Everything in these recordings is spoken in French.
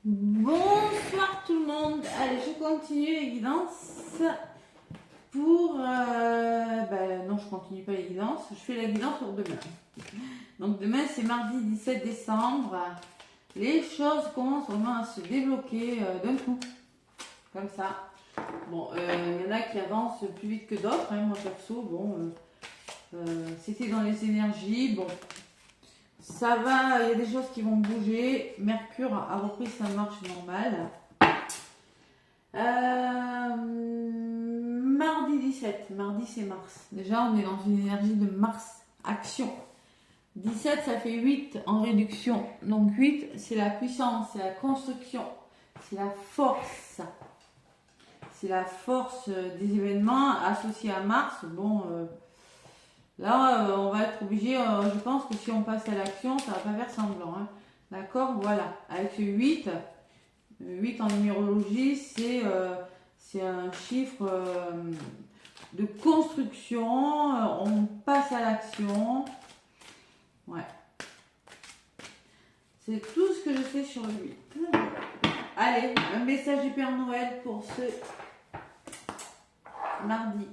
Bonsoir tout le monde. Allez, je continue les guidances pour... non, je continue pas les guidances. Je fais la guidance pour demain. Donc demain, c'est mardi 17 décembre. Les choses commencent vraiment à se débloquer d'un coup. Comme ça. Bon, il y en a qui avancent plus vite que d'autres. Hein. Moi, perso, bon... c'était dans les énergies. Bon... Ça va, il y a des choses qui vont bouger. Mercure a repris sa marche normale. Mardi 17, mardi c'est Mars. Déjà, on est dans une énergie de Mars, action. 17, ça fait 8 en réduction. Donc 8, c'est la puissance, c'est la construction, c'est la force. C'est la force des événements associés à Mars. Bon... Là, on va être obligé, je pense que si on passe à l'action, ça va pas faire semblant. Hein. D'accord. Voilà. Avec ce 8, 8 en numérologie, c'est un chiffre de construction. On passe à l'action. Ouais. C'est tout ce que je sais sur le 8. Allez, un message du Père Noël pour ce mardi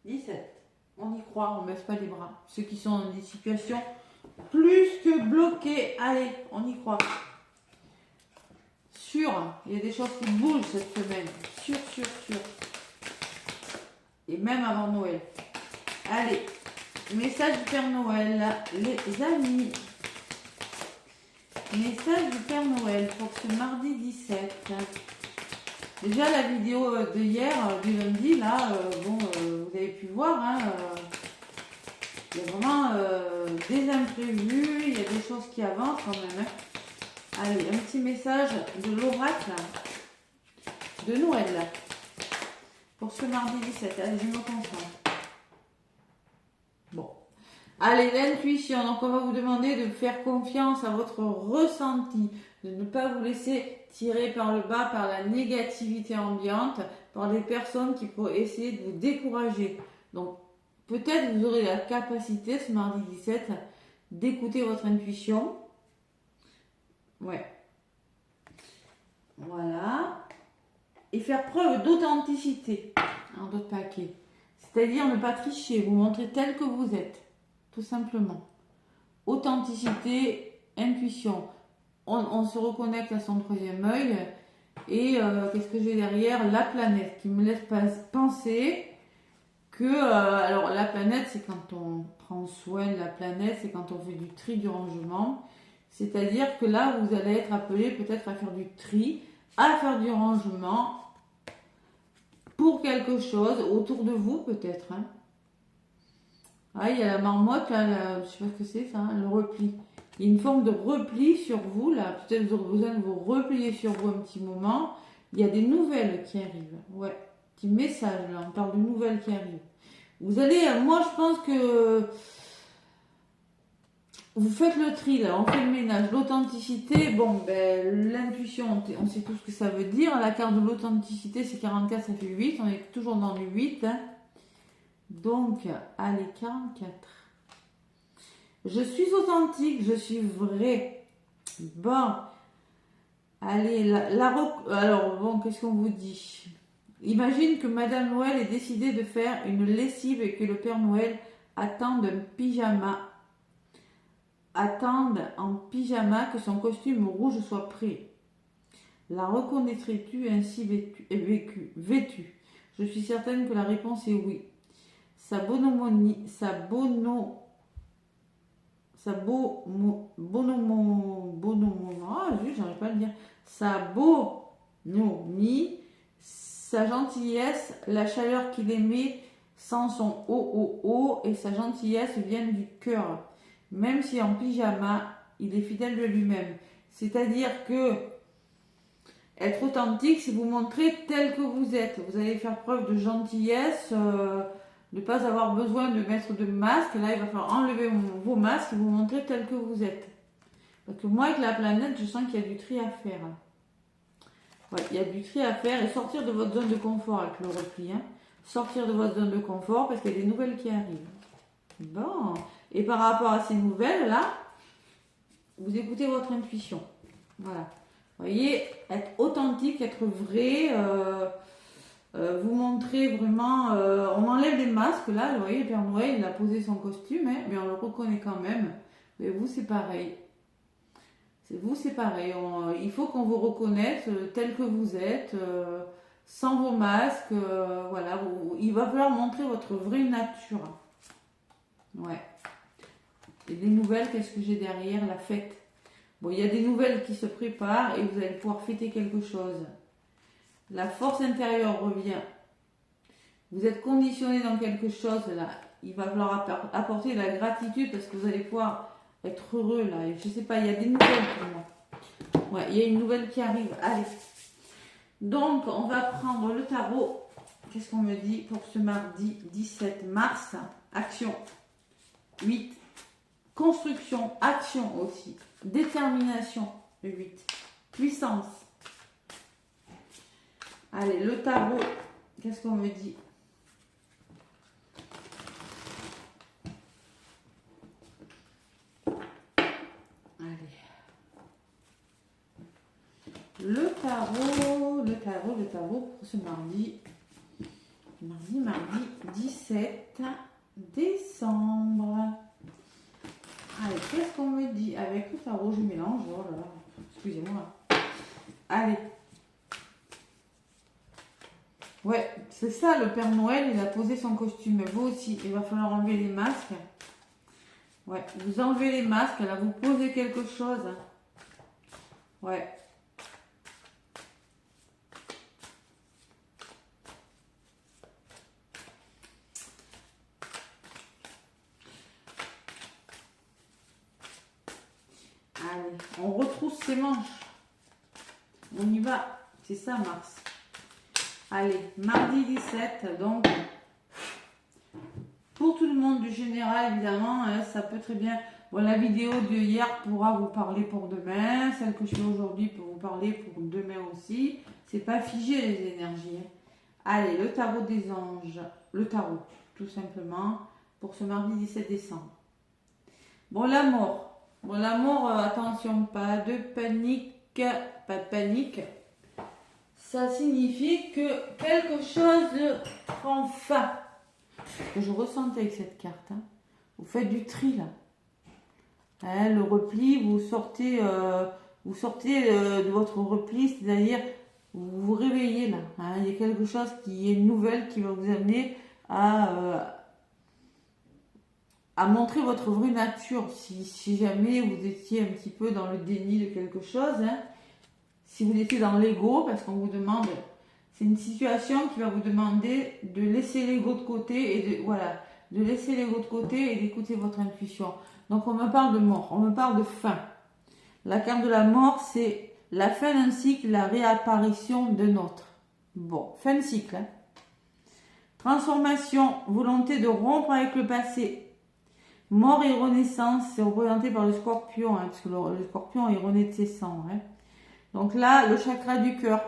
17. On y croit, on ne baisse pas les bras. Ceux qui sont dans des situations plus que bloquées, allez, on y croit. Sûr, il y a des choses qui bougent cette semaine. Sûr. Et même avant Noël. Allez, message du Père Noël, les amis. Message du Père Noël pour ce mardi 17. Déjà la vidéo de hier, du lundi, là, vous avez pu voir, hein, il y a vraiment des imprévus, il y a des choses qui avancent quand même. Hein. Allez, un petit message de l'oracle de Noël là, pour ce mardi 17. Allez, je me concentre. Bon. Allez, l'intuition. Donc, on va vous demander de faire confiance à votre ressenti, de ne pas vous laisser tirer par le bas par la négativité ambiante, par des personnes qui pourraient essayer de vous décourager. Donc, peut-être vous aurez la capacité, ce mardi 17, d'écouter votre intuition. Ouais. Voilà. Et faire preuve d'authenticité. Un autre paquet. C'est-à-dire ne pas tricher, vous montrer tel que vous êtes. Tout simplement. Authenticité, intuition. On se reconnecte à son troisième œil. Et qu'est-ce que j'ai derrière? La planète qui me laisse penser que... alors la planète, c'est quand on prend soin de la planète, c'est quand on fait du tri, du rangement. C'est-à-dire que là, vous allez être appelé peut-être à faire du tri, à faire du rangement pour quelque chose autour de vous peut-être. Hein. Ah, il y a la marmotte, là, je sais pas ce que c'est ça, le repli. Il y a une forme de repli sur vous, là. Peut-être vous aurez besoin de vous replier sur vous un petit moment. Il y a des nouvelles qui arrivent. Ouais, petit message, là. On parle de nouvelles qui arrivent. Vous allez, moi, je pense que vous faites le tri, là. On fait le ménage. L'authenticité, bon, ben, l'intuition, on sait tout ce que ça veut dire. La carte de l'authenticité, c'est 44, ça fait 8. On est toujours dans le 8, hein. Donc, allez, 44. Je suis authentique, je suis vrai. Bon, allez, alors, bon, qu'est-ce qu'on vous dit? Imagine que Madame Noël ait décidé de faire une lessive et que le Père Noël attende un pyjama. Attende en pyjama que son costume rouge soit prêt. La reconnaîtrais-tu ainsi vêtue? Je suis certaine que la réponse est oui. Sa bonhomie, j'arrive pas à le dire. Sa bonhomie, sa gentillesse, la chaleur qu'il aimait sans son haut et sa gentillesse viennent du cœur. Même si en pyjama, il est fidèle de lui-même. C'est-à-dire que être authentique, c'est vous montrer tel que vous êtes. Vous allez faire preuve de gentillesse, de ne pas avoir besoin de mettre de masque. Là, il va falloir enlever vos masques et vous montrer tel que vous êtes. Parce que moi, avec la planète, je sens qu'il y a du tri à faire. Ouais, il y a du tri à faire et sortir de votre zone de confort avec le repli. Hein. Sortir de votre zone de confort parce qu'il y a des nouvelles qui arrivent. Bon. Et par rapport à ces nouvelles-là, vous écoutez votre intuition. Voilà. Vous voyez, être authentique, être vrai, vous montrer vraiment. On enlève les masques là, vous voyez, le Père Noël, il a posé son costume, hein, mais on le reconnaît quand même. Mais vous, c'est pareil. Vous, c'est pareil. Il faut qu'on vous reconnaisse tel que vous êtes, sans vos masques. Voilà, il va falloir montrer votre vraie nature. Ouais. Et des nouvelles, qu'est-ce que j'ai derrière? La fête. Bon, il y a des nouvelles qui se préparent et vous allez pouvoir fêter quelque chose. La force intérieure revient. Vous êtes conditionné dans quelque chose là. Il va falloir apporter de la gratitude parce que vous allez pouvoir être heureux là. Et je sais pas, il y a des nouvelles pour moi. Ouais, il y a une nouvelle qui arrive. Allez. Donc, on va prendre le tarot. Qu'est-ce qu'on me dit pour ce mardi 17 mars? Action. 8. Construction. Action aussi. Détermination. 8. Puissance. Allez, le tarot. Qu'est-ce qu'on me dit? Allez. Le tarot pour ce mardi. Mardi 17 décembre. Allez, qu'est-ce qu'on me dit avec le tarot? Je mélange, oh là là, excusez-moi. Allez. Ouais, c'est ça, le Père Noël, il a posé son costume. Vous aussi, il va falloir enlever les masques. Ouais, vous enlevez les masques, là, vous posez quelque chose. Ouais. Allez, on retrousse ses manches. On y va. C'est ça, Mars. Allez, mardi 17, donc, pour tout le monde du général, évidemment, hein, ça peut très bien... Bon, la vidéo de hier pourra vous parler pour demain. Celle que je fais aujourd'hui peut vous parler pour demain aussi. C'est pas figé, les énergies. Hein. Allez, le tarot des anges. Le tarot, tout simplement, pour ce mardi 17 décembre. Bon, la mort. Bon, la mort, attention, pas de panique. Pas de panique. Ça signifie que quelque chose prend fin. Que je ressentais avec cette carte. Hein. Vous faites du tri, là. Hein, le repli, vous sortez de votre repli, c'est-à-dire vous vous réveillez là. Hein, il y a quelque chose qui est nouvelle qui va vous amener à montrer votre vraie nature. Si jamais vous étiez un petit peu dans le déni de quelque chose, hein, si vous étiez dans l'ego, parce qu'on vous demande, c'est une situation qui va vous demander de laisser l'ego de côté et de laisser l'ego de côté et d'écouter votre intuition. Donc on me parle de mort, on me parle de fin. La carte de la mort, c'est la fin d'un cycle, la réapparition d'un autre. Bon, fin de cycle. Hein. Transformation, volonté de rompre avec le passé. Mort et renaissance, c'est représenté par le scorpion, hein, parce que le scorpion est rené de ses cendres. Hein. Donc là, le chakra du cœur.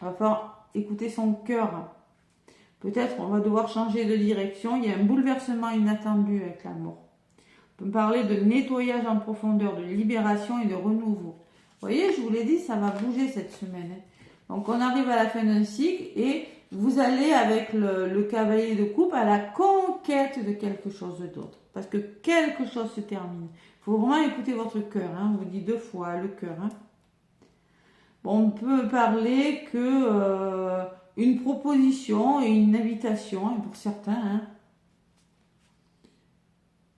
Il va falloir écouter son cœur. Peut-être on va devoir changer de direction. Il y a un bouleversement inattendu avec la mort. On peut parler de nettoyage en profondeur, de libération et de renouveau. Vous voyez, je vous l'ai dit, ça va bouger cette semaine. Donc on arrive à la fin d'un cycle et vous allez avec le cavalier de coupe à la conquête de quelque chose d'autre. Parce que quelque chose se termine. Il faut vraiment écouter votre cœur. Hein. On vous dit 2 fois le cœur. Hein. Bon, on peut parler que une proposition et une invitation, hein, pour certains. Hein.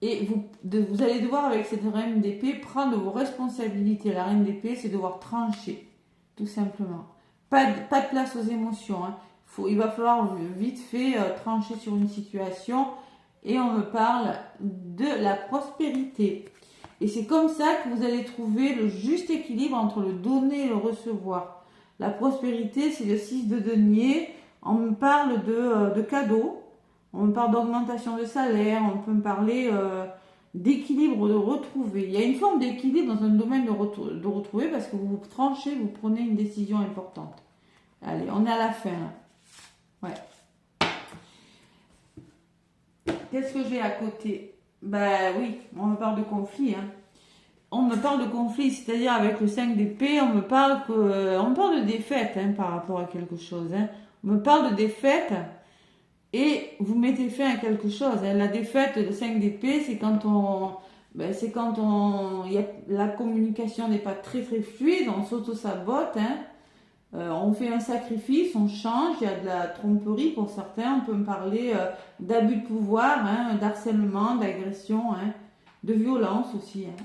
Et vous allez devoir, avec cette reine d'épée, prendre vos responsabilités. La reine d'épée, c'est devoir trancher, tout simplement. Pas de place aux émotions. Hein. Il va falloir vite fait trancher sur une situation. Et on me parle de la prospérité. Et c'est comme ça que vous allez trouver le juste équilibre entre le donner et le recevoir. La prospérité, c'est le 6 de denier. On me parle de cadeaux. On me parle d'augmentation de salaire. On peut me parler d'équilibre, de retrouver. Il y a une forme d'équilibre dans un domaine de retrouver parce que vous tranchez, vous prenez une décision importante. Allez, on est à la fin. Là. Ouais. Qu'est-ce que j'ai à côté? Ben oui, on me parle de conflit. Hein. on me parle de conflit, c'est-à-dire avec le 5 d'épée, on me parle de défaite hein, par rapport à quelque chose. Hein. On me parle de défaite et vous mettez fin à quelque chose. Hein. La défaite de 5 d'épée, c'est la communication n'est pas très très fluide, on s'auto-sabote. Hein. On fait un sacrifice, on change, il y a de la tromperie pour certains, on peut me parler d'abus de pouvoir, hein, d'harcèlement, d'agression, hein, de violence aussi. Hein.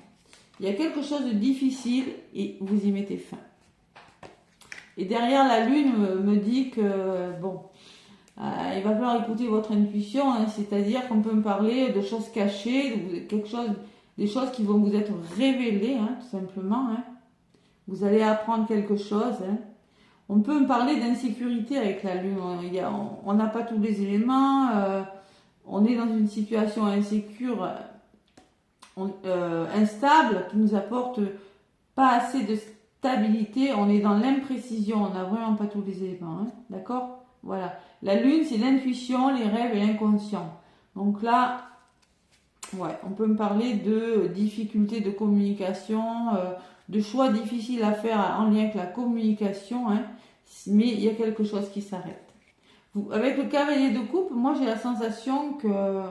Il y a quelque chose de difficile et vous y mettez fin. Et derrière la lune me dit que, bon, il va falloir écouter votre intuition, hein, c'est-à-dire qu'on peut me parler de choses cachées, des choses qui vont vous être révélées, hein, tout simplement. Hein. Vous allez apprendre quelque chose. Hein. On peut me parler d'insécurité avec la lune. On n'a pas tous les éléments. On est dans une situation insécure, instable, qui nous apporte pas assez de stabilité. On est dans l'imprécision. On n'a vraiment pas tous les éléments. Hein, d'accord ? Voilà. La lune, c'est l'intuition, les rêves et l'inconscient. Donc là, ouais, on peut me parler de difficultés de communication, de choix difficiles à faire en lien avec la communication, hein, mais il y a quelque chose qui s'arrête. Avec le cavalier de coupe, moi j'ai la sensation que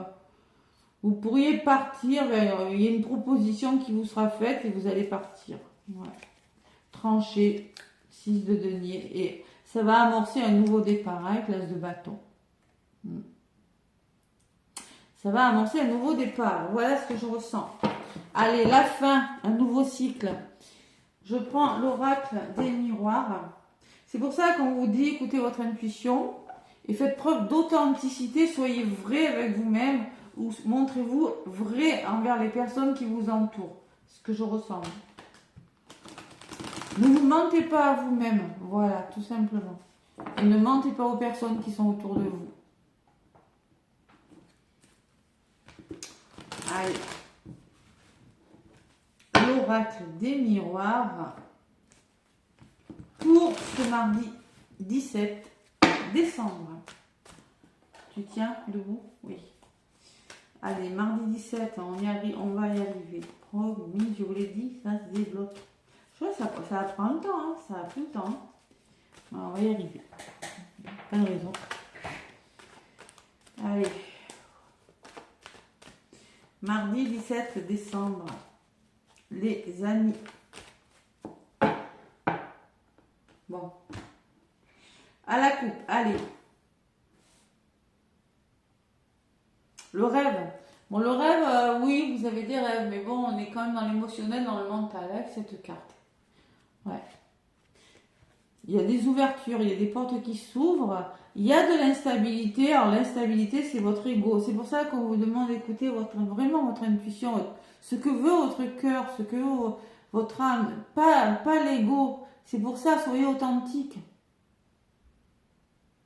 vous pourriez partir, il y a une proposition qui vous sera faite et vous allez partir. Ouais. Trancher, 6 de denier, et ça va amorcer un nouveau départ avec l'as de bâton. Ça va amorcer un nouveau départ. Voilà ce que je ressens. Allez, la fin, un nouveau cycle. Je prends l'oracle des miroirs. C'est pour ça qu'on vous dit, écoutez votre intuition et faites preuve d'authenticité. Soyez vrai avec vous-même ou montrez-vous vrai envers les personnes qui vous entourent. Ce que je ressens. Ne vous mentez pas à vous-même. Voilà, tout simplement. Et ne mentez pas aux personnes qui sont autour de vous. Allez. L'oracle des miroirs pour ce mardi 17 décembre. Tu tiens debout? Oui. Allez, mardi 17, on va y arriver. Promis, je vous l'ai dit, ça se débloque. Je vois, ça prend le temps, hein, ça a pris le temps. Alors, on va y arriver. Pas de raison. Allez. Mardi 17 décembre. Les amis. Bon. À la coupe, allez. Le rêve. Bon, le rêve, oui, vous avez des rêves, mais bon, on est quand même dans l'émotionnel, dans le mental, avec cette carte. Ouais. Il y a des ouvertures, il y a des portes qui s'ouvrent. Il y a de l'instabilité. Alors, l'instabilité, c'est votre ego. C'est pour ça qu'on vous demande d'écouter vraiment votre intuition, ce que veut votre cœur, ce que veut votre âme, pas l'ego. C'est pour ça, soyez authentique.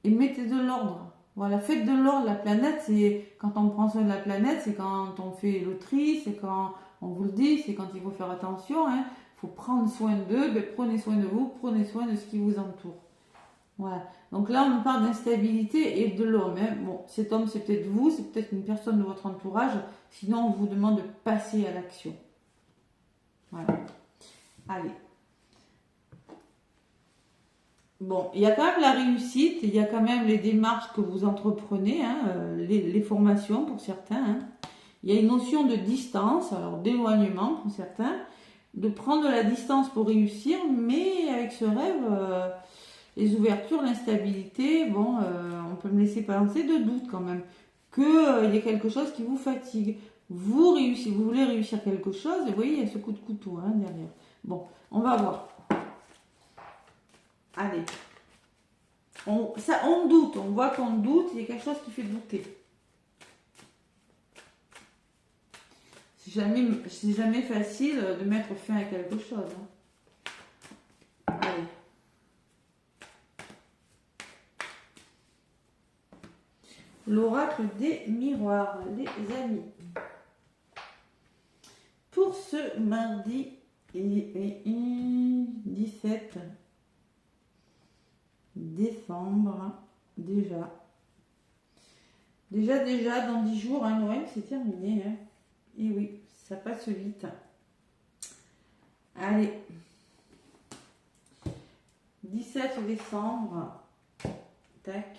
Et mettez de l'ordre. Voilà, faites de l'ordre. La planète, c'est quand on prend soin de la planète, c'est quand on fait le tri, c'est quand on vous le dit, c'est quand il faut faire attention. Hein. Il faut prendre soin d'eux, ben, prenez soin de vous, prenez soin de ce qui vous entoure. Voilà. Donc là, on parle d'instabilité et de l'homme. Hein. Bon, cet homme, c'est peut-être vous, c'est peut-être une personne de votre entourage. Sinon, on vous demande de passer à l'action. Voilà. Allez. Bon, il y a quand même la réussite, il y a quand même les démarches que vous entreprenez, hein, les formations pour certains. Hein. Il y a une notion de distance, alors d'éloignement pour certains, de prendre de la distance pour réussir, mais avec ce rêve, les ouvertures, l'instabilité, bon, on peut me laisser penser de doute quand même, qu'il y a quelque chose qui vous fatigue. Vous voulez réussir quelque chose, et vous voyez, il y a ce coup de couteau hein, derrière. Bon, on va voir. Allez. On doute, on voit qu'on doute, il y a quelque chose qui fait douter. C'est jamais facile de mettre fin à quelque chose. Hein. Allez. L'oracle des miroirs, les amis. Pour ce mardi 17 décembre, déjà dans 10 jours, hein, Noël c'est terminé. Hein. Et oui, ça passe vite. Allez. 17 décembre. Tac.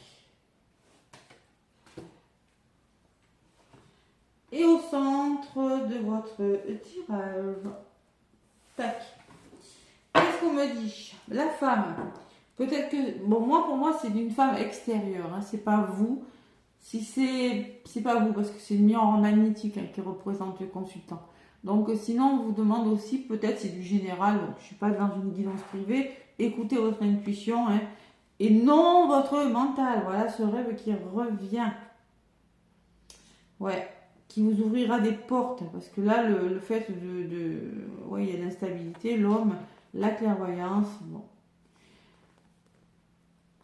Et au centre de votre tirage. Tac. Qu'est-ce qu'on me dit? La femme. Peut-être que... Bon, moi, pour moi, c'est d'une femme extérieure. Hein, c'est pas vous. Si c'est pas vous, parce que c'est le miroir magnétique qui représente le consultant. Donc, sinon, on vous demande aussi, peut-être, c'est du général. Donc, je suis pas dans une guidance privée. Écoutez votre intuition. Hein, et non votre mental. Voilà ce rêve qui revient. Ouais. Qui vous ouvrira des portes. Parce que là, le fait ouais, il y a l'instabilité, l'homme, la clairvoyance. Bon.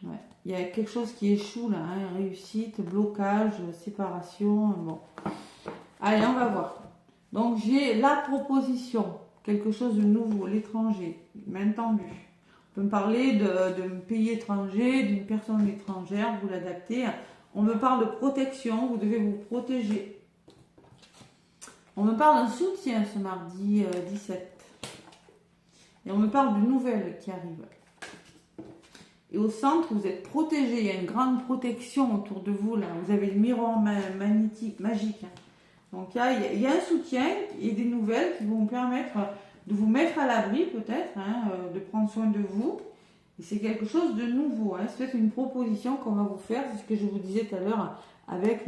Ouais. Il y a quelque chose qui échoue là. Hein, réussite, blocage, séparation. Bon. Allez, on va voir. Donc, j'ai la proposition. Quelque chose de nouveau, l'étranger. Main tendue. On peut me parler de pays étranger, d'une personne étrangère, vous l'adaptez. On me parle de protection, vous devez vous protéger. On me parle d'un soutien ce mardi 17. Et on me parle de nouvelles qui arrivent. Et au centre, vous êtes protégé. Il y a une grande protection autour de vous. Là. Vous avez le miroir magnétique, magique. Donc il y a un soutien et des nouvelles qui vont vous permettre de vous mettre à l'abri peut-être, hein, de prendre soin de vous. Et c'est quelque chose de nouveau. Hein. C'est peut-être une proposition qu'on va vous faire. C'est ce que je vous disais tout à l'heure avec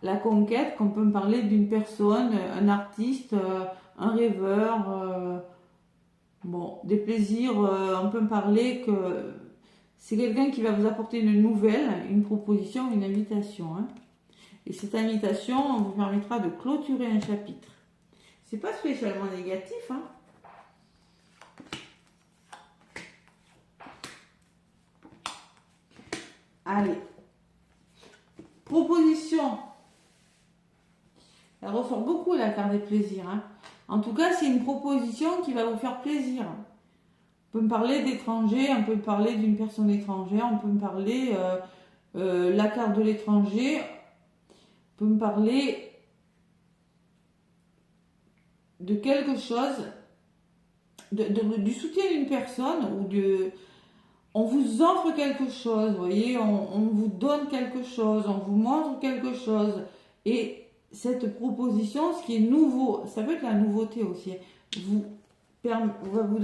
la conquête, qu'on peut me parler d'une personne, un artiste, un rêveur, bon, des plaisirs. On peut me parler que c'est quelqu'un qui va vous apporter une nouvelle, une proposition, une invitation. Hein. Et cette invitation vous permettra de clôturer un chapitre. C'est pas spécialement négatif. Hein. Allez. Proposition. Elle ressort beaucoup la carte des plaisirs. Hein. En tout cas, c'est une proposition qui va vous faire plaisir. On peut me parler d'étranger, on peut me parler d'une personne étrangère, on peut me parler la carte de l'étranger, on peut me parler de quelque chose, du soutien d'une personne ou on vous offre quelque chose, vous voyez, on vous donne quelque chose, on vous montre quelque chose. Et cette proposition, ce qui est nouveau, ça peut être la nouveauté aussi, va vous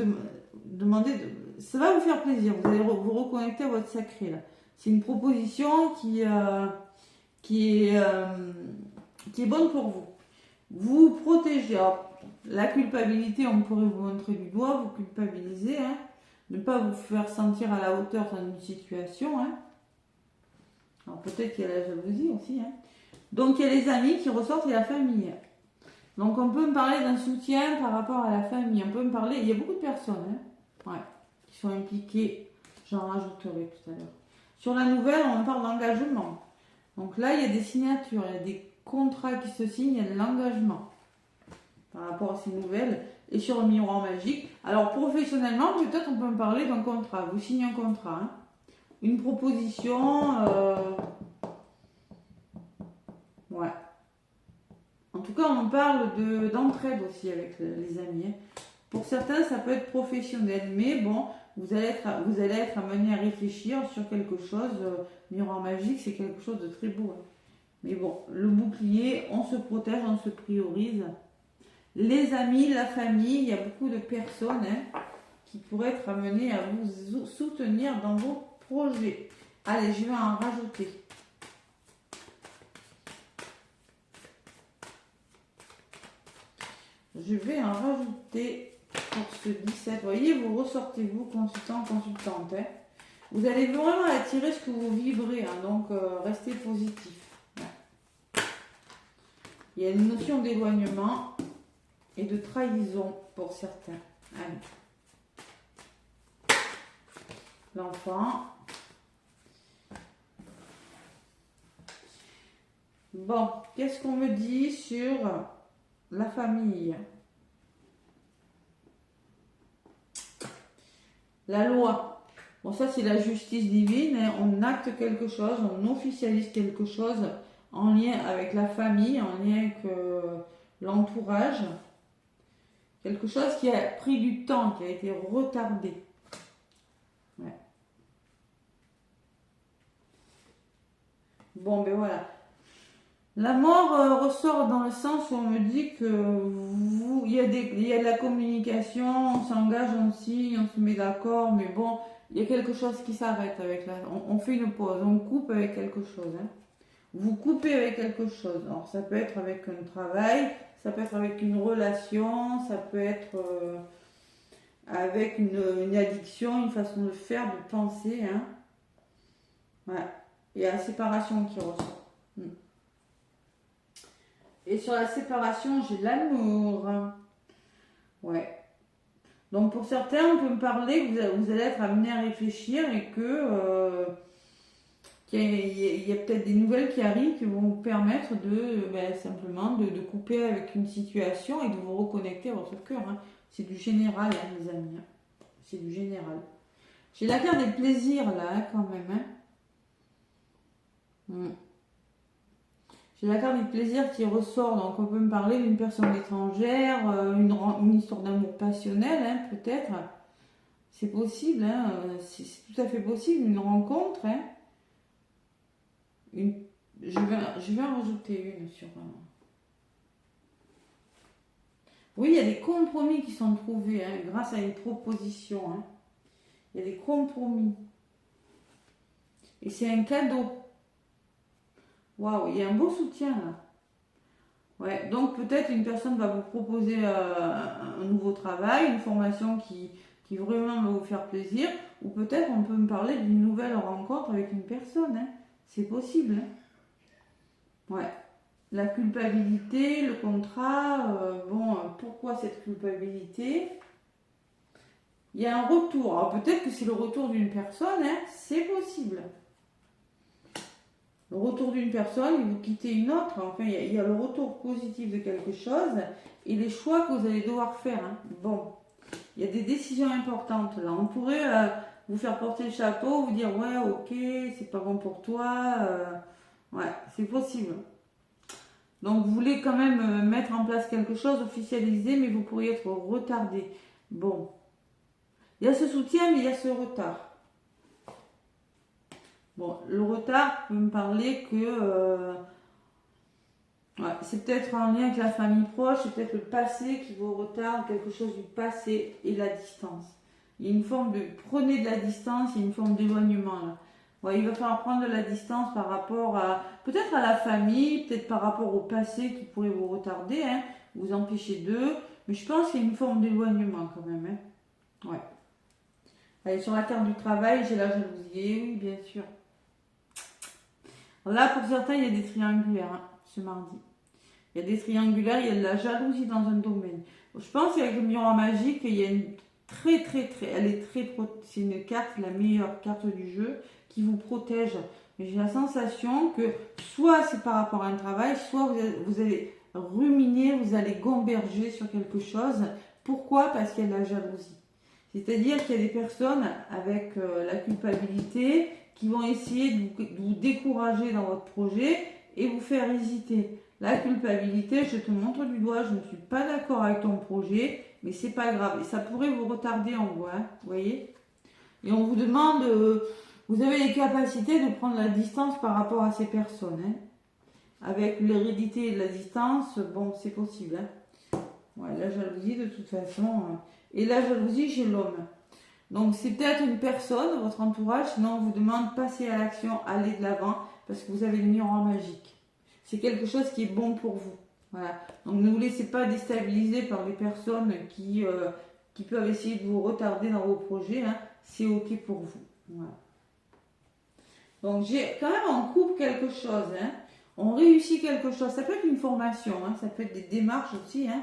demander, ça va vous faire plaisir, vous allez vous reconnecter à votre sacré là. C'est une proposition qui est bonne pour vous. Vous protégez. Alors, la culpabilité, on pourrait vous montrer du doigt, vous culpabiliser, hein. Ne pas vous faire sentir à la hauteur dans une situation. Hein. Alors peut-être qu'il y a la jalousie aussi. Hein. Donc il y a les amis qui ressortent et la famille. Donc on peut me parler d'un soutien par rapport à la famille. On peut me parler, il y a beaucoup de personnes ouais, qui sont impliquées. J'en rajouterai tout à l'heure. Sur la nouvelle, on parle d'engagement. Donc là, il y a des signatures, il y a des contrats qui se signent, il y a de l'engagement par rapport à ces nouvelles. Et sur le miroir magique. Alors professionnellement, peut-être on peut me parler d'un contrat. Vous signez un contrat. Hein. Une proposition. Ouais. En tout cas, on parle d'entraide aussi avec les amis. Hein. Pour certains, ça peut être professionnel. Mais bon, vous allez être amené à réfléchir sur quelque chose. Miroir magique, c'est quelque chose de très beau. Hein. Mais bon, le bouclier, on se protège, on se priorise. Les amis, la famille, il y a beaucoup de personnes qui pourraient être amenées à vous soutenir dans vos projets. Allez, je vais en rajouter. Je vais en rajouter pour ce 17. Vous voyez, vous ressortez, vous, consultant, consultante. Hein. Vous allez vraiment attirer ce que vous vibrez. Hein, donc, restez positif. Ouais. Il y a une notion d'éloignement et de trahison pour certains. Allez. L'enfant. Bon, qu'est-ce qu'on me dit sur la famille? La loi. Bon, ça c'est la justice divine. Hein. On acte quelque chose, on officialise quelque chose en lien avec la famille, en lien avec l'entourage. Quelque chose qui a pris du temps, qui a été retardé. Ouais. Bon, ben voilà. La mort ressort dans le sens où on me dit que il y a de la communication, on s'engage, on signe, on se met d'accord, mais bon, il y a quelque chose qui s'arrête avec la. On fait une pause, on coupe avec quelque chose. Hein. Vous coupez avec quelque chose. Alors ça peut être avec un travail, ça peut être avec une relation, ça peut être avec une addiction, une façon de faire, de penser. Hein. Voilà. Il y a la séparation qui ressort. Et sur la séparation, j'ai l'amour. Ouais. Donc pour certains, on peut me parler que vous allez être amené à réfléchir et que qu'il y a peut-être des nouvelles qui arrivent qui vont vous permettre de simplement de couper avec une situation et de vous reconnecter à votre cœur. Hein. C'est du général, hein, les amis. Hein. C'est du général. J'ai la carte des plaisirs là, hein, quand même. Hein. J'ai la carte du plaisir qui ressort, donc on peut me parler d'une personne étrangère, une histoire d'amour passionnel, hein, peut-être. C'est possible, hein, c'est tout à fait possible, une rencontre. Hein. Je vais en rajouter une sur. Oui, il y a des compromis qui sont trouvés hein, grâce à une proposition. Hein. Il y a des compromis. Et c'est un cadeau. Waouh, il y a un beau soutien là. Ouais, donc peut-être une personne va vous proposer un nouveau travail, une formation qui vraiment va vous faire plaisir, ou peut-être on peut me parler d'une nouvelle rencontre avec une personne. Hein. C'est possible. Hein. Ouais. La culpabilité, le contrat, pourquoi cette culpabilité? Il y a un retour. Alors peut-être que c'est le retour d'une personne, hein. C'est possible. Le retour d'une personne et vous quittez une autre. Enfin, il y a le retour positif de quelque chose et les choix que vous allez devoir faire. Hein. Bon, il y a des décisions importantes là. On pourrait vous faire porter le chapeau, vous dire ouais, ok, c'est pas bon pour toi. Ouais, c'est possible. Donc, vous voulez quand même mettre en place quelque chose, officialiser, mais vous pourriez être retardé. Bon, il y a ce soutien, mais il y a ce retard. Bon, le retard peut me parler que c'est peut-être en lien avec la famille proche, c'est peut-être le passé qui vous retarde, quelque chose du passé et la distance. Il y a une forme de prenez de la distance, il y a une forme d'éloignement là. Ouais, il va falloir prendre de la distance par rapport à peut-être à la famille, peut-être par rapport au passé qui pourrait vous retarder, hein, vous empêcher d'eux. Mais je pense qu'il y a une forme d'éloignement quand même. Hein. Ouais. Allez, sur la carte du travail, j'ai la jalousie. Oui, bien sûr. Là, pour certains, il y a des triangulaires hein, ce mardi. Il y a des triangulaires, il y a de la jalousie dans un domaine. Je pense qu'avec le miroir magique, il y a une c'est une carte, la meilleure carte du jeu, qui vous protège. Mais j'ai la sensation que soit c'est par rapport à un travail, soit vous allez ruminer, vous allez gamberger sur quelque chose. Pourquoi? Parce qu'il y a de la jalousie. C'est-à-dire qu'il y a des personnes avec la culpabilité qui vont essayer de vous décourager dans votre projet et vous faire hésiter. La culpabilité, je te montre du doigt, je ne suis pas d'accord avec ton projet, mais c'est pas grave. Et ça pourrait vous retarder en voie, hein, vous voyez. Et on vous demande, vous avez les capacités de prendre la distance par rapport à ces personnes. Hein. Avec l'hérédité et la distance, bon, c'est possible. Hein. Ouais, la jalousie, de toute façon. Et la jalousie chez l'homme. Donc, c'est peut-être une personne, votre entourage, sinon on vous demande passer à l'action, aller de l'avant, parce que vous avez le miroir magique. C'est quelque chose qui est bon pour vous. Voilà. Donc, ne vous laissez pas déstabiliser par les personnes qui peuvent essayer de vous retarder dans vos projets. Hein. C'est OK pour vous. Voilà. Donc, j'ai quand même en couple quelque chose. Hein. On réussit quelque chose. Ça peut être une formation, hein. Ça peut être des démarches aussi. Hein.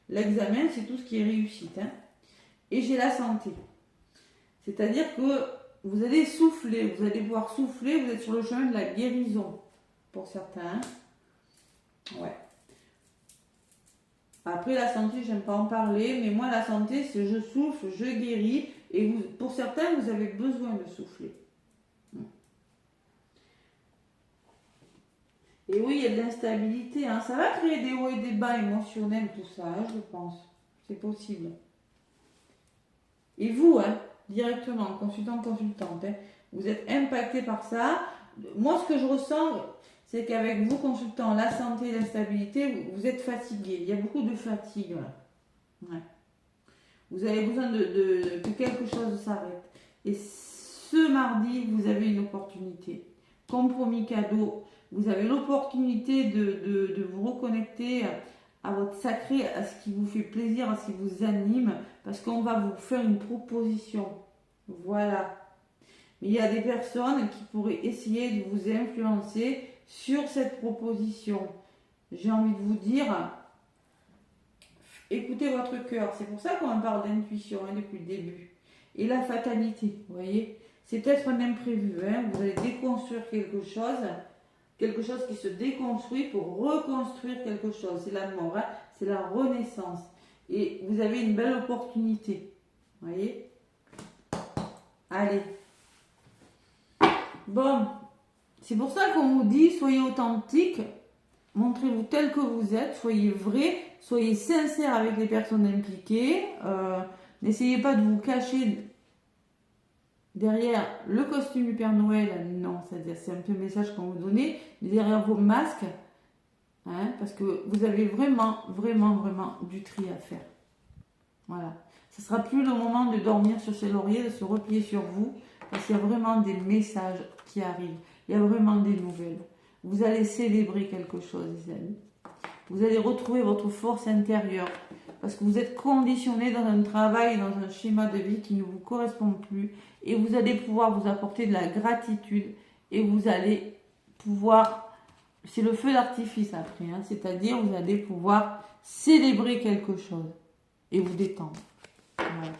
L'examen, c'est tout ce qui est réussite. Hein. Et j'ai la santé. C'est-à-dire que vous allez souffler, vous allez pouvoir souffler, vous êtes sur le chemin de la guérison, pour certains. Ouais. Après, la santé, j'aime pas en parler, mais moi, la santé, c'est je souffle, je guéris, et pour certains, vous avez besoin de souffler. Et oui, il y a de l'instabilité, hein. Ça va créer des hauts et des bas émotionnels, tout ça, hein, je pense. C'est possible. Et vous, hein, directement, consultante, hein, vous êtes impacté par ça. Moi, ce que je ressens, c'est qu'avec vous, consultant, la santé, la stabilité, vous êtes fatigué. Il y a beaucoup de fatigue. Là. Ouais. Vous avez besoin que quelque chose s'arrête. Et ce mardi, vous avez une opportunité. Compromis cadeau. Vous avez l'opportunité de vous reconnecter à votre sacré, à ce qui vous fait plaisir, à ce qui vous anime, parce qu'on va vous faire une proposition. Voilà. Mais il y a des personnes qui pourraient essayer de vous influencer sur cette proposition. J'ai envie de vous dire, écoutez votre cœur. C'est pour ça qu'on parle d'intuition hein, depuis le début. Et la fatalité, vous voyez, c'est peut-être un imprévu. Hein. Vous allez déconstruire quelque chose qui se déconstruit pour reconstruire quelque chose. C'est la mort, hein. C'est la renaissance. Et vous avez une belle opportunité. Vous voyez? Allez. Bon, c'est pour ça qu'on vous dit, soyez authentique, montrez-vous tel que vous êtes, soyez vrai, soyez sincère avec les personnes impliquées. N'essayez pas de vous cacher derrière le costume du Père Noël, non, c'est un peu le message qu'on vous donne, derrière vos masques, hein, parce que vous avez vraiment du tri à faire. Voilà. Ce ne sera plus le moment de dormir sur ses lauriers, de se replier sur vous, parce qu'il y a vraiment des messages qui arrivent. Il y a vraiment des nouvelles. Vous allez célébrer quelque chose, les amis. Vous allez retrouver votre force intérieure, parce que vous êtes conditionné dans un travail, dans un schéma de vie qui ne vous correspond plus, et vous allez pouvoir vous apporter de la gratitude, et vous allez pouvoir, c'est le feu d'artifice après, hein, c'est-à-dire vous allez pouvoir célébrer quelque chose, et vous détendre. Voilà.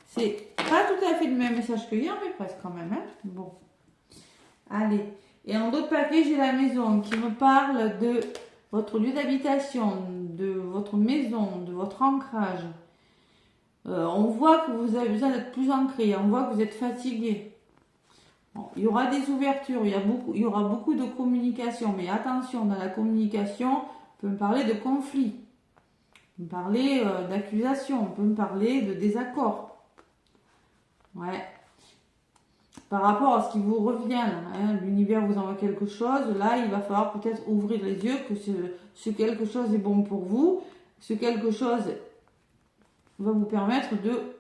C'est pas tout à fait le même message que hier, mais presque quand même. Hein. Bon. Allez. Et en d'autres paquets, j'ai la maison qui me parle de votre lieu d'habitation, de votre maison, de votre ancrage. On voit que vous avez besoin d'être plus ancré. On voit que vous êtes fatigué. Bon, il y aura des ouvertures, il y aura beaucoup de communication. Mais attention, dans la communication, on peut me parler de conflit. On peut me parler d'accusation. On peut me parler de désaccord. Ouais. Par rapport à ce qui vous revient, hein, l'univers vous envoie quelque chose, là il va falloir peut-être ouvrir les yeux que ce quelque chose est bon pour vous, ce quelque chose va vous permettre de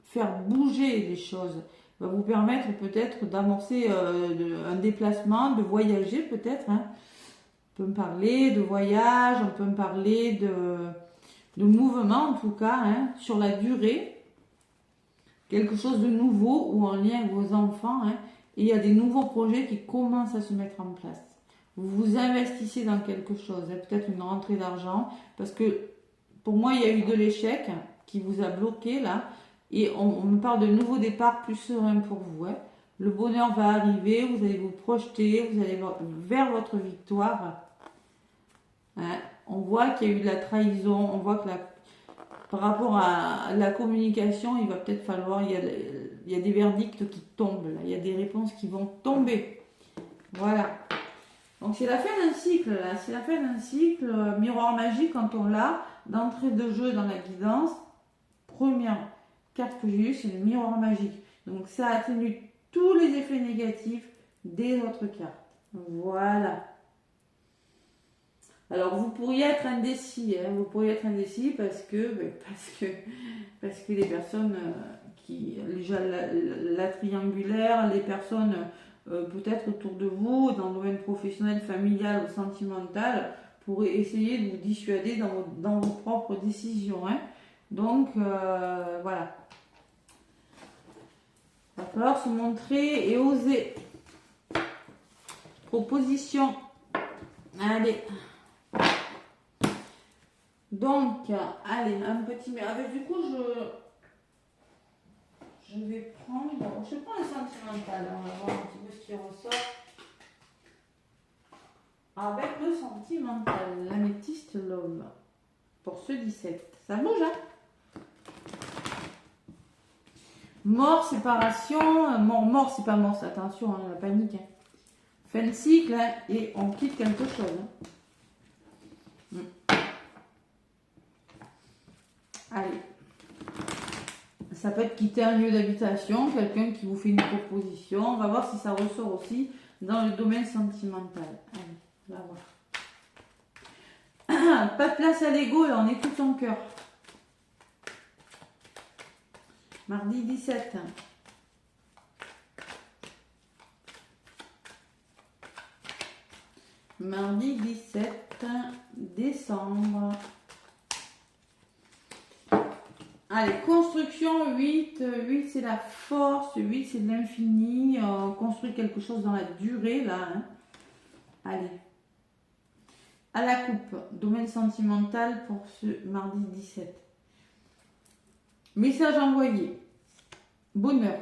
faire bouger les choses, va vous permettre peut-être d'amorcer un déplacement, de voyager peut-être, hein. On peut me parler de voyage, on peut me parler de mouvement en tout cas, hein, sur la durée. Quelque chose de nouveau ou en lien avec vos enfants. Hein, et il y a des nouveaux projets qui commencent à se mettre en place. Vous vous investissez dans quelque chose. Hein, peut-être une rentrée d'argent. Parce que pour moi, il y a eu de l'échec qui vous a bloqué là. Et on me parle de nouveaux départs plus sereins pour vous. Hein. Le bonheur va arriver. Vous allez vous projeter. Vous allez vers votre victoire. Hein, on voit qu'il y a eu de la trahison. On voit que par rapport à la communication, il va peut-être falloir, il y a des verdicts qui tombent, là. Il y a des réponses qui vont tomber. Voilà. Donc c'est la fin d'un cycle, là. C'est la fin d'un cycle. Miroir magique, quand on l'a, d'entrée de jeu dans la guidance, première carte que j'ai eue, c'est le miroir magique. Donc ça atténue tous les effets négatifs des autres cartes. Voilà. Alors vous pourriez être indécis, hein, parce que les personnes qui, déjà la triangulaire, les personnes peut-être autour de vous, dans le domaine professionnel, familial ou sentimental, pourraient essayer de vous dissuader dans vos propres décisions. Hein. Donc voilà. Il va falloir se montrer et oser. Proposition. Allez. Donc, allez, un petit... Mais avec du coup, je vais prendre... Je prends le sentimental. On va voir un petit peu ce qui ressort. Avec le sentimental, l'améthyste l'homme. Pour ce 17. Ça bouge, hein? Mort, séparation. Mort, c'est pas mort, attention, hein, la panique. Hein. Fin de cycle, hein, et on quitte quelque chose. Hein. Allez. Ça peut être quitter un lieu d'habitation, quelqu'un qui vous fait une proposition. On va voir si ça ressort aussi dans le domaine sentimental. Allez, on va voir. Pas de place à l'ego, là, on écoute son cœur. Mardi 17. Mardi 17 décembre. Allez, construction 8. 8 c'est la force, 8 c'est de l'infini. On construit quelque chose dans la durée là. Hein. Allez. À la coupe, domaine sentimental pour ce mardi 17. Message envoyé. Bonheur.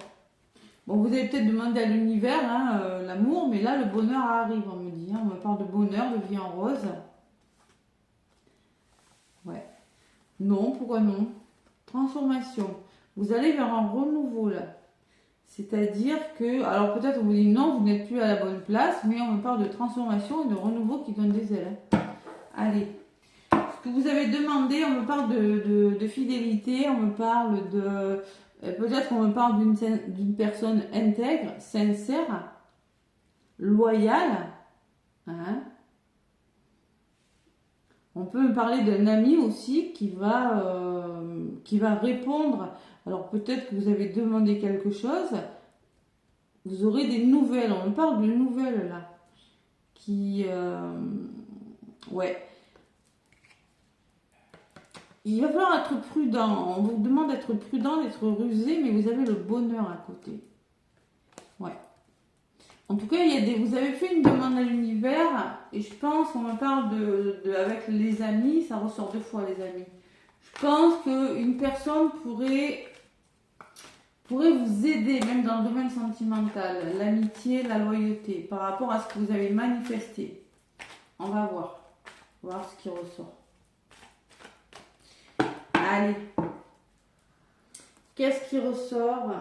Bon, vous avez peut-être demandé à l'univers hein, l'amour, mais là le bonheur arrive, on me dit. Hein. On me parle de bonheur, de vie en rose. Ouais. Non, pourquoi non? Transformation. Vous allez vers un renouveau là. C'est-à-dire que, alors peut-être on vous dit non, vous n'êtes plus à la bonne place, mais on me parle de transformation et de renouveau qui donne des ailes. Allez. Ce que vous avez demandé, on me parle de fidélité, on me parle de... peut-être qu'on me parle d'une personne intègre, sincère, loyale. Hein. On peut me parler d'un ami aussi qui va répondre. Alors peut-être que vous avez demandé quelque chose, vous aurez des nouvelles. On me parle de nouvelles là. Ouais. Il va falloir être prudent. On vous demande d'être prudent, d'être rusé, mais vous avez le bonheur à côté. Ouais. En tout cas, vous avez fait une demande à l'univers et je pense qu'on me parle avec les amis, ça ressort 2 fois les amis. Je pense qu'une personne pourrait vous aider, même dans le domaine sentimental, l'amitié, la loyauté, par rapport à ce que vous avez manifesté. On va voir. On va voir ce qui ressort. Allez. Qu'est-ce qui ressort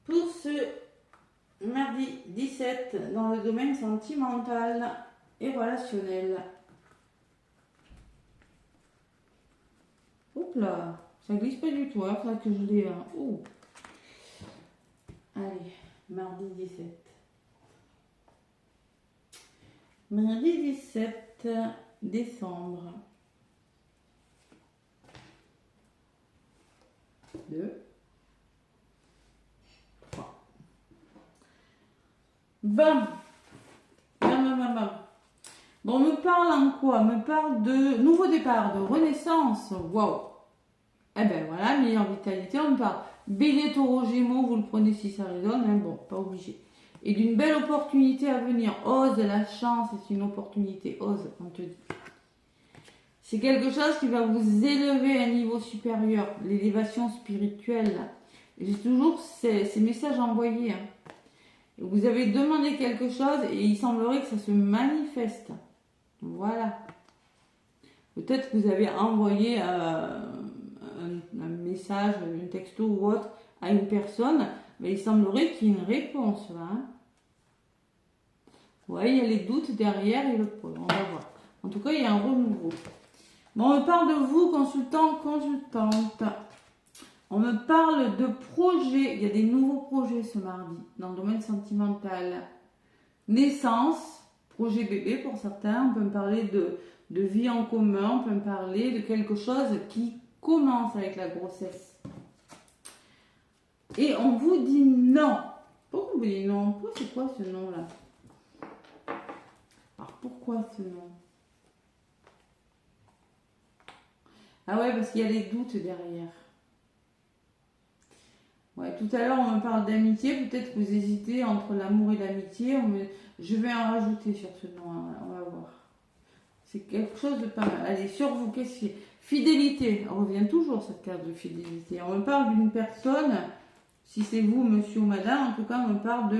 pour ce mardi 17 dans le domaine sentimental et relationnel? Oups là, ça glisse pas du tout, hein, faudra que je l'ai. Oh. Allez, mardi 17. Mardi 17 décembre. 2. 3. Bam. Bam, bam, bam, bam. Bon, on me parle en quoi? On me parle de nouveau départ, de renaissance. Waouh. Eh ben voilà, meilleure vitalité. On me parle Bélier, Taureau, Gémeaux, vous le prenez si ça résonne. Hein, bon, pas obligé. Et d'une belle opportunité à venir. Ose, la chance, c'est une opportunité. Ose, on te dit. C'est quelque chose qui va vous élever à un niveau supérieur. L'élévation spirituelle. J'ai toujours ces messages envoyés. Hein. Vous avez demandé quelque chose et il semblerait que ça se manifeste. Voilà. Peut-être que vous avez envoyé un message, un texto ou autre à une personne, mais il semblerait qu'il y ait une réponse là. Hein. Ouais, il y a les doutes derrière et le pôle. On va voir. En tout cas, il y a un renouveau. Bon, on me parle de vous, consultant, consultante. On me parle de projets. Il y a des nouveaux projets ce mardi dans le domaine sentimental. Naissance, projet bébé pour certains. On peut me parler de vie en commun. On peut me parler de quelque chose qui commence avec la grossesse. Et on vous dit non. Pourquoi vous dites non? C'est quoi ce nom-là? Alors pourquoi ce nom? Ah ouais, parce qu'il y a les doutes derrière. Ouais, tout à l'heure, on me parle d'amitié. Peut-être que vous hésitez entre l'amour et l'amitié. Je vais en rajouter sur ce nom. Hein. On va voir. C'est quelque chose de pas mal. Allez, sur vous, qu'est-ce que c'est? Fidélité. On revient toujours cette carte de fidélité. On me parle d'une personne, si c'est vous, monsieur ou madame, en tout cas, on me parle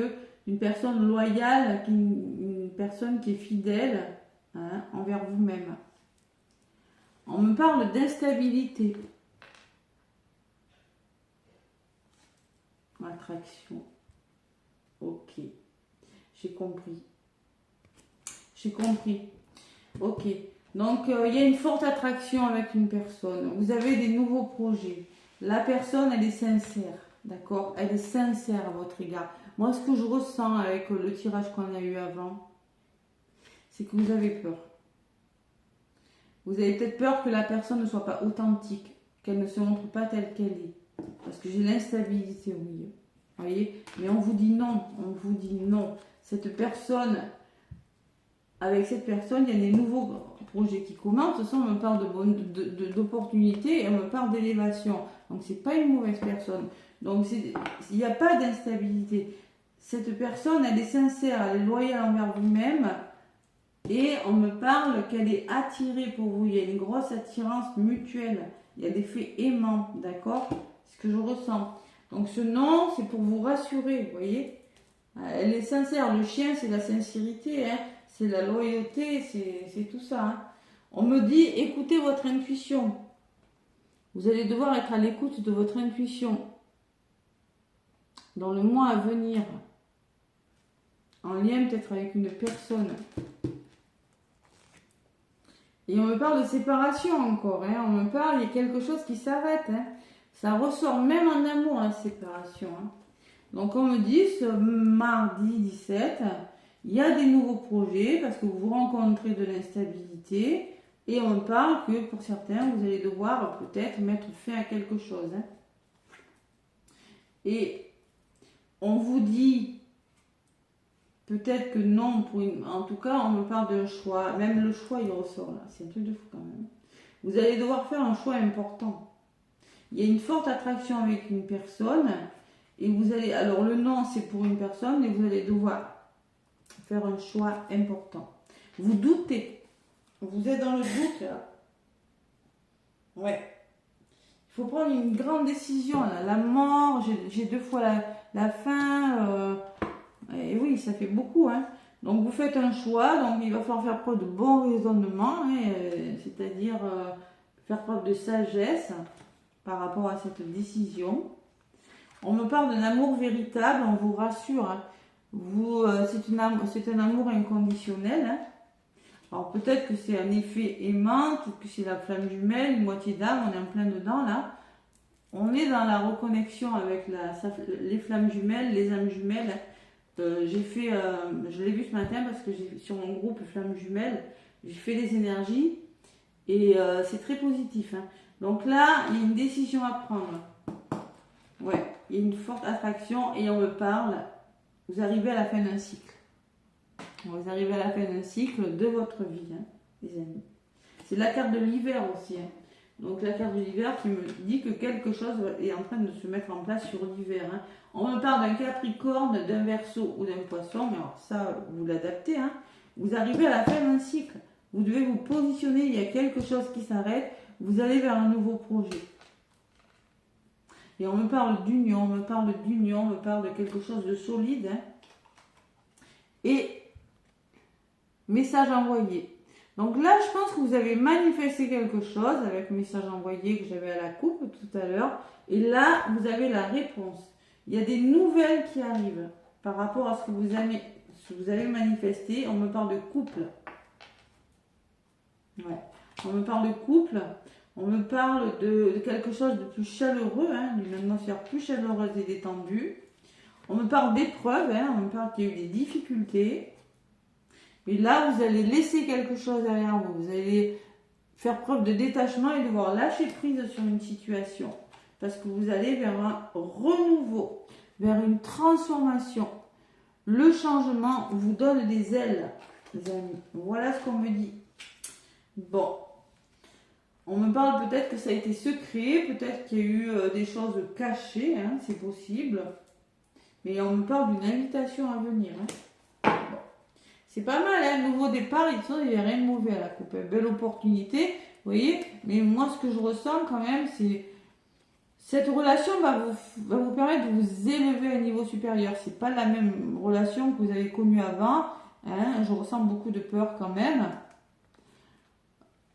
d'une personne loyale, une personne qui est fidèle hein, envers vous-même. On me parle d'instabilité. Attraction. Ok. J'ai compris. J'ai compris. Ok. Donc, il y a une forte attraction avec une personne. Vous avez des nouveaux projets. La personne, elle est sincère, d'accord? Elle est sincère à votre égard. Moi, ce que je ressens avec le tirage qu'on a eu avant, c'est que vous avez peur. Vous avez peut-être peur que la personne ne soit pas authentique, qu'elle ne se montre pas telle qu'elle est. Parce que j'ai l'instabilité au milieu. Vous voyez? Mais on vous dit non, on vous dit non. Cette personne, avec cette personne, il y a des nouveaux projets qui commencent. De toute façon, on me parle d'opportunités et on me parle d'élévation. Donc, c'est pas une mauvaise personne. Donc, il n'y a pas d'instabilité. Cette personne, elle est sincère, elle est loyale envers vous-même. Et on me parle qu'elle est attirée pour vous. Il y a une grosse attirance mutuelle. Il y a des faits aimants, d'accord? C'est ce que je ressens. Donc ce non, c'est pour vous rassurer, vous voyez? Elle est sincère. Le chien, c'est la sincérité, hein? C'est la loyauté, c'est tout ça. Hein? On me dit, écoutez votre intuition. Vous allez devoir être à l'écoute de votre intuition. Dans le mois à venir, en lien peut-être avec une personne. Et on me parle de séparation encore, hein. On me parle, il y a quelque chose qui s'arrête, hein. Ça ressort même en amour, la séparation, hein. Donc on me dit, ce mardi 17, il y a des nouveaux projets parce que vous rencontrez de l'instabilité. Et on me parle que pour certains, vous allez devoir peut-être mettre fin à quelque chose, hein. Et on vous dit... Peut-être que non, en tout cas, on me parle d'un choix. Même le choix, il ressort là. C'est un truc de fou quand même. Vous allez devoir faire un choix important. Il y a une forte attraction avec une personne. Et vous allez... Alors, le non, c'est pour une personne. Et vous allez devoir faire un choix important. Vous doutez. Vous êtes dans le doute là. Ouais. Il faut prendre une grande décision là. La mort, j'ai 2 fois la fin... Et oui, ça fait beaucoup, hein. Donc vous faites un choix, donc il va falloir faire preuve de bon raisonnement, hein, c'est-à-dire faire preuve de sagesse par rapport à cette décision. On me parle d'un amour véritable, on vous rassure, hein. C'est un amour inconditionnel, hein. Alors peut-être que c'est un effet aimant, peut-être que c'est la flamme jumelle, une moitié d'âme, on est en plein dedans là. On est dans la reconnexion avec les flammes jumelles, les âmes jumelles. Je l'ai vu ce matin parce que sur mon groupe Flammes Jumelles, j'ai fait les énergies et c'est très positif, hein. Donc là, il y a une décision à prendre. Ouais, il y a une forte attraction et on me parle. Vous arrivez à la fin d'un cycle. Vous arrivez à la fin d'un cycle de votre vie, hein, les amis. C'est la carte de l'hiver aussi, hein. Donc la carte de l'hiver qui me dit que quelque chose est en train de se mettre en place sur l'hiver, hein. On me parle d'un Capricorne, d'un Verseau ou d'un Poisson, mais alors ça, vous l'adaptez, hein. Vous arrivez à la fin d'un cycle. Vous devez vous positionner, il y a quelque chose qui s'arrête, vous allez vers un nouveau projet. Et on me parle d'union, on me parle de quelque chose de solide, hein. Et message envoyé. Donc là, je pense que vous avez manifesté quelque chose avec le message envoyé que j'avais à la coupe tout à l'heure. Et là, vous avez la réponse. Il y a des nouvelles qui arrivent par rapport à ce que vous avez manifesté. On me parle de couple. Ouais. On me parle de couple. On me parle de quelque chose de plus chaleureux, hein, d'une atmosphère plus chaleureuse et détendue. On me parle d'épreuves, hein, on me parle qu'il y a eu des difficultés. Et là, vous allez laisser quelque chose derrière vous. Vous allez faire preuve de détachement et devoir lâcher prise sur une situation. Parce que vous allez vers un renouveau, vers une transformation. Le changement vous donne des ailes, les amis. Voilà ce qu'on me dit. Bon. On me parle peut-être que ça a été secret, peut-être qu'il y a eu des choses cachées, hein, c'est possible. Mais on me parle d'une invitation à venir, hein. Bon. C'est pas mal, hein, nouveau départ, il n'y a rien de mauvais à la coupe. Belle opportunité, vous voyez. Mais moi, ce que je ressens quand même, c'est... Cette relation va vous permettre de vous élever à un niveau supérieur. C'est pas la même relation que vous avez connue avant, hein. Je ressens beaucoup de peur quand même.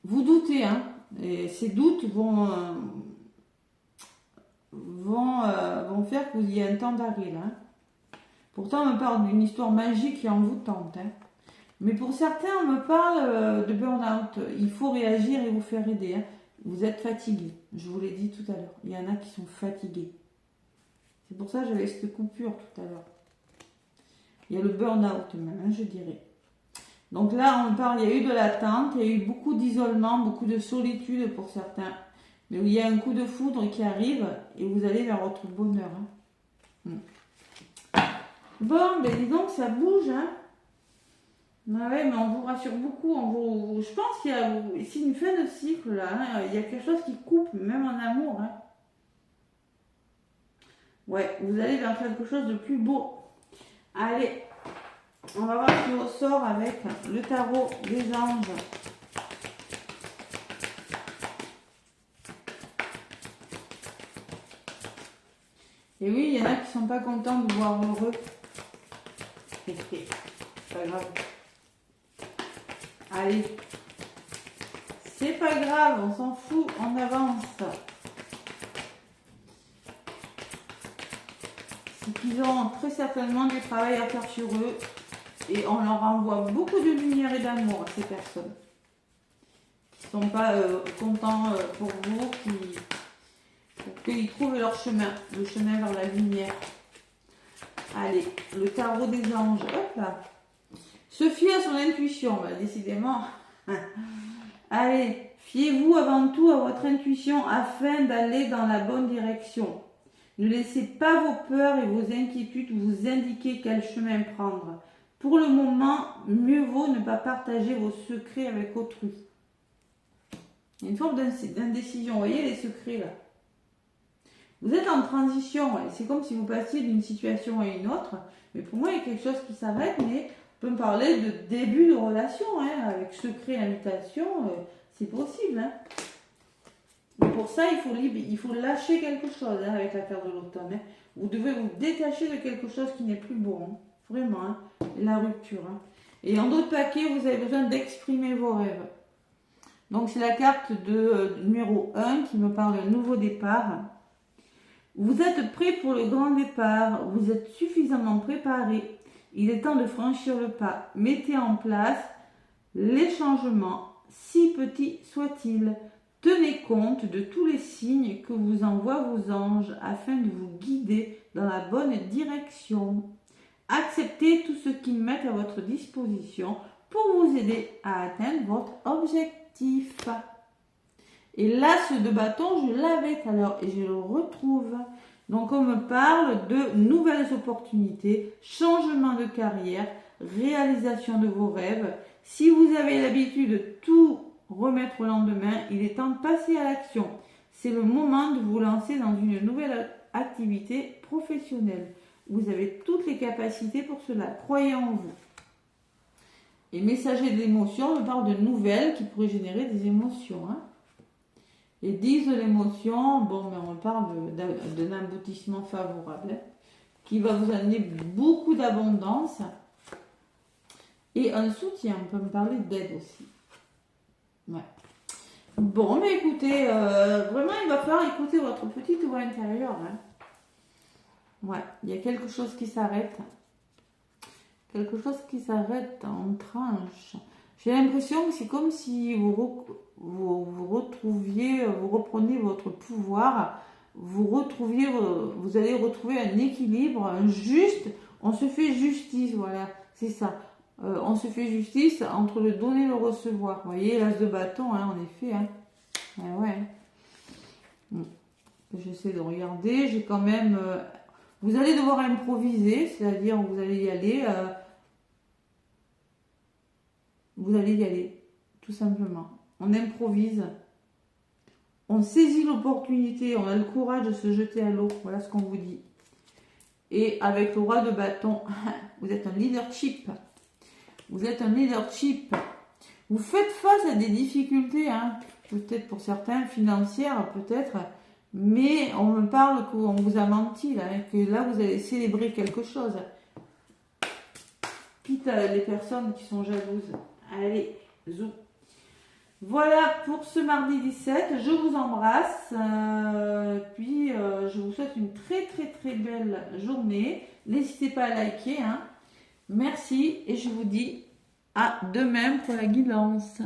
Vous doutez, hein. Et ces doutes vont faire qu'il y ait un temps d'arrêt là. Pourtant, on me parle d'une histoire magique et envoûtante, hein. Mais pour certains, on me parle de burn-out. Il faut réagir et vous faire aider. Hein. Vous êtes fatigué. Je vous l'ai dit tout à l'heure. Il y en a qui sont fatigués. C'est pour ça que j'avais cette coupure tout à l'heure. Il y a le burn-out même, hein, je dirais. Donc là, on parle, il y a eu de l'attente, il y a eu beaucoup d'isolement, beaucoup de solitude pour certains. Mais il y a un coup de foudre qui arrive et vous allez vers votre bonheur. Hein. Bon, ben dis donc, ça bouge. Hein. Ah ouais, mais on vous rassure beaucoup. Je pense qu'il y a ici une fin de cycle là. Hein. Il y a quelque chose qui coupe, même en amour. Hein. Ouais, vous allez vers quelque chose de plus beau. Allez, on va voir ce qui ressort avec le tarot des anges. Et oui, il y en a qui sont pas contents de vous voir heureux. C'est pas grave. Allez. C'est pas grave, on s'en fout, on avance. C'est qu'ils ont très certainement du travail à faire sur eux. Et on leur envoie beaucoup de lumière et d'amour à ces personnes. Qui ne sont pas contents pour vous, pour qu'ils trouvent leur chemin, le chemin vers la lumière. Allez, le tarot des anges, hop là. Se fier à son intuition, bah, décidément. Allez, fiez-vous avant tout à votre intuition afin d'aller dans la bonne direction. Ne laissez pas vos peurs et vos inquiétudes vous indiquer quel chemin prendre. Pour le moment, mieux vaut ne pas partager vos secrets avec autrui. Il y a une forme d'indécision, vous voyez les secrets là. Vous êtes en transition, c'est comme si vous passiez d'une situation à une autre. Mais pour moi, il y a quelque chose qui s'arrête, mais on peut me parler de début de relation, hein, avec secret, invitation, c'est possible. Hein. Mais pour ça, il faut lâcher quelque chose hein, avec la carte de l'automne. Hein. Vous devez vous détacher de quelque chose qui n'est plus bon. Hein. Vraiment, hein. La rupture. Hein. Et en d'autres paquets, vous avez besoin d'exprimer vos rêves. Donc c'est la carte de numéro 1 qui me parle d'un nouveau départ. Vous êtes prêt pour le grand départ, vous êtes suffisamment préparé. Il est temps de franchir le pas. Mettez en place les changements, si petits soient-ils. Tenez compte de tous les signes que vous envoient vos anges afin de vous guider dans la bonne direction. Acceptez tout ce qu'ils mettent à votre disposition pour vous aider à atteindre votre objectif. Et l'as de bâton, je l'avais tout à l'heure et je le retrouve. Donc on me parle de nouvelles opportunités, changement de carrière, réalisation de vos rêves. Si vous avez l'habitude de tout remettre au lendemain, il est temps de passer à l'action. C'est le moment de vous lancer dans une nouvelle activité professionnelle. Vous avez toutes les capacités pour cela. Croyez en vous. Et messager de l'émotion, on parle de nouvelles qui pourraient générer des émotions. Hein. Et 10 de l'émotion, bon, mais on parle d'un aboutissement favorable hein, qui va vous amener beaucoup d'abondance et un soutien. On peut me parler d'aide aussi. Ouais. Bon, mais écoutez, vraiment, il va falloir écouter votre petite voix intérieure. Hein. Ouais, il y a quelque chose qui s'arrête. Quelque chose qui s'arrête en tranche. J'ai l'impression que c'est comme si vous repreniez votre pouvoir, vous allez retrouver un équilibre, un juste, on se fait justice, voilà, c'est ça. On se fait justice entre le donner et le recevoir. Vous voyez, l'as de bâton, hein, en effet. Hein. Ouais. J'essaie de regarder, j'ai quand même... vous allez devoir improviser, c'est-à-dire vous allez y aller... vous allez y aller, tout simplement. On improvise, on saisit l'opportunité, on a le courage de se jeter à l'eau, voilà ce qu'on vous dit. Et avec le roi de bâton, vous êtes un leadership. Vous êtes un leadership. Vous faites face à des difficultés, hein, peut-être pour certains, financières peut-être, mais on me parle qu'on vous a menti, là, hein, que là vous allez célébrer quelque chose. Quitte à les personnes qui sont jalouses. Allez, zou. Voilà pour ce mardi 17. Je vous embrasse. Puis, je vous souhaite une très, très, très belle journée. N'hésitez pas à liker. Hein. Merci et je vous dis À de même pour la guidance.